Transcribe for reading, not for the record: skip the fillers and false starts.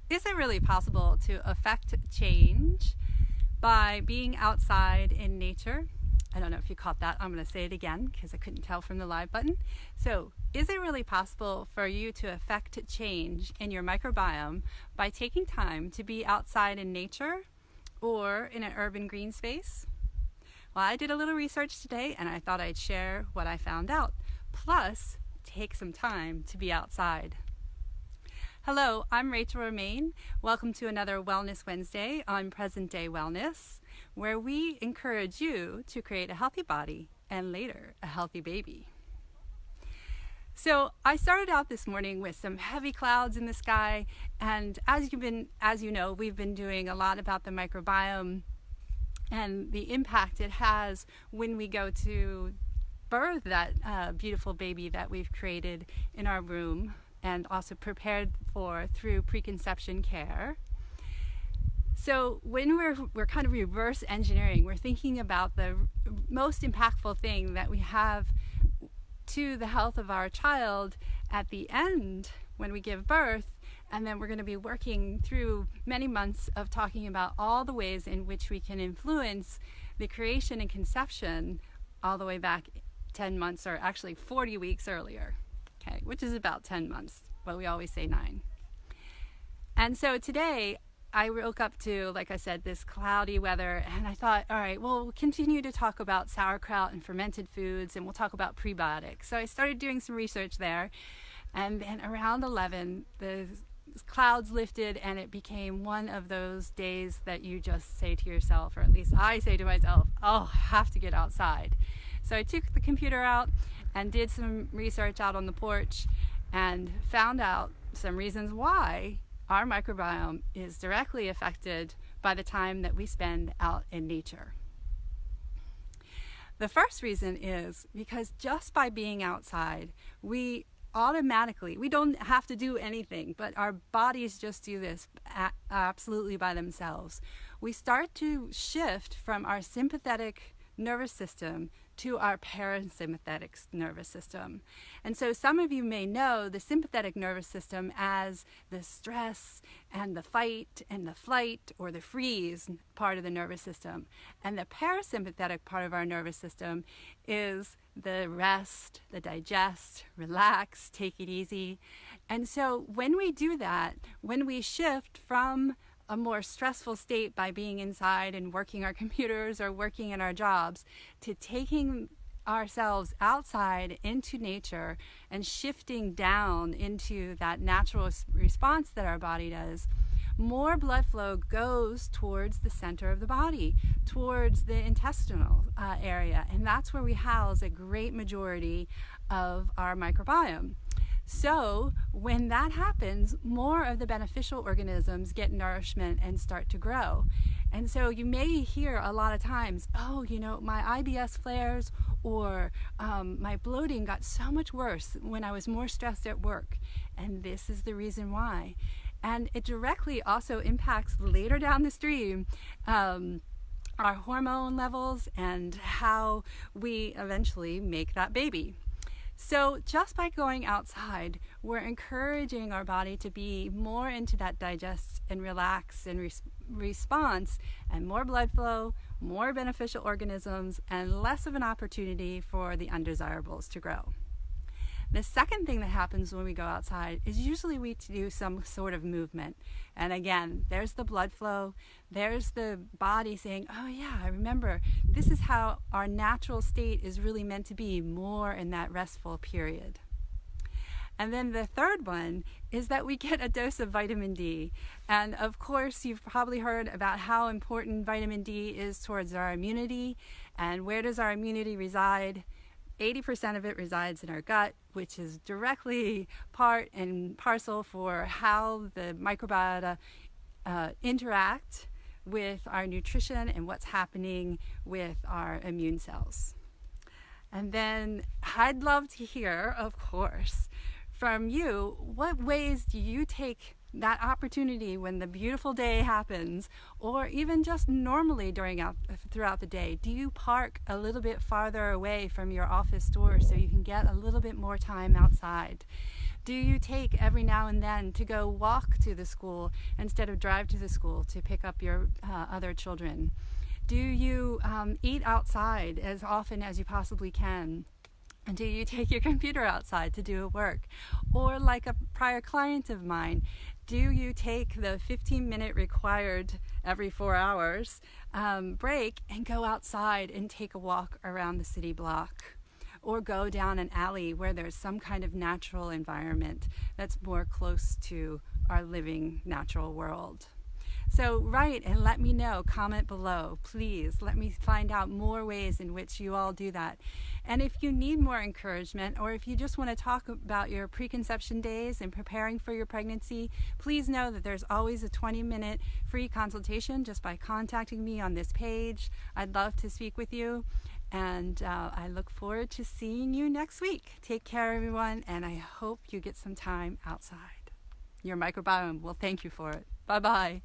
Is it really possible to affect change by being outside in nature? I don't know if you caught that. I'm going to say it again because I couldn't tell from the live button. So, is it really possible for you to affect change in your microbiome by taking time to be outside in nature or in an urban green space? Well, I did a little research today and I thought I'd share what I found out. Plus, take some time to be outside. Hello, I'm Rachel Romaine. Welcome to another Wellness Wednesday on Present Day Wellness, where we encourage you to create a healthy body and later a healthy baby. So I started out this morning with some heavy clouds in the sky, and as you know, we've been doing a lot about the microbiome and the impact it has when we go to birth that beautiful baby that we've created in our womb and also prepared for through preconception care. So when we're kind of reverse engineering, we're thinking about the most impactful thing that we have to the health of our child at the end when we give birth, and then we're going to be working through many months of talking about all the ways in which we can influence the creation and conception all the way back 10 months, or actually 40 weeks earlier. Okay, which is about 10 months, but we always say 9. And so today I woke up to, like I said, this cloudy weather, and I thought, all right, well, we'll continue to talk about sauerkraut and fermented foods, and we'll talk about prebiotics. So I started doing some research there, and then around 11, the clouds lifted, and it became one of those days that you just say to yourself, or at least I say to myself, oh, I have to get outside. So I took the computer out and did some research out on the porch and found out some reasons why our microbiome is directly affected by the time that we spend out in nature. The first reason is because just by being outside, we don't have to do anything, but our bodies just do this absolutely by themselves. We start to shift from our sympathetic nervous system to our parasympathetic nervous system. And so some of you may know the sympathetic nervous system as the stress and the fight and the flight or the freeze part of the nervous system. And the parasympathetic part of our nervous system is the rest, the digest, relax, take it easy. And so when we do that, when we shift from a more stressful state by being inside and working our computers or working in our jobs to taking ourselves outside into nature and shifting down into that natural response that our body does, more blood flow goes towards the center of the body, towards the intestinal area, and that's where we house a great majority of our microbiome. So when that happens, more of the beneficial organisms get nourishment and start to grow. And so you may hear a lot of times, oh, my IBS flares or my bloating got so much worse when I was more stressed at work. And this is the reason why. And it directly also impacts later down the stream our hormone levels and how we eventually make that baby. So just by going outside, we're encouraging our body to be more into that digest and relax and response, and more blood flow, more beneficial organisms, and less of an opportunity for the undesirables to grow. The second thing that happens when we go outside is usually we do some sort of movement. And again, there's the blood flow, there's the body saying, oh yeah, I remember, this is how our natural state is really meant to be, more in that restful period. And then the third one is that we get a dose of vitamin D. And of course, you've probably heard about how important vitamin D is towards our immunity. And where does our immunity reside? 80% of it resides in our gut, which is directly part and parcel for how the microbiota interact with our nutrition and what's happening with our immune cells. And then I'd love to hear, of course, from you, what ways do you take that opportunity when the beautiful day happens, or even just normally throughout the day? Do you park a little bit farther away from your office door so you can get a little bit more time outside? Do you take every now and then to go walk to the school instead of drive to the school to pick up your other children? Do you eat outside as often as you possibly can? And do you take your computer outside to do work? Or like a prior client of mine, do you take the 15-minute required every 4 hours break and go outside and take a walk around the city block? Or go down an alley where there's some kind of natural environment that's more close to our living natural world. So write and let me know, comment below, please. Let me find out more ways in which you all do that. And if you need more encouragement, or if you just want to talk about your preconception days and preparing for your pregnancy, please know that there's always a 20-minute free consultation just by contacting me on this page. I'd love to speak with you. And I look forward to seeing you next week. Take care, everyone, and I hope you get some time outside. Your microbiome will thank you for it. Bye-bye.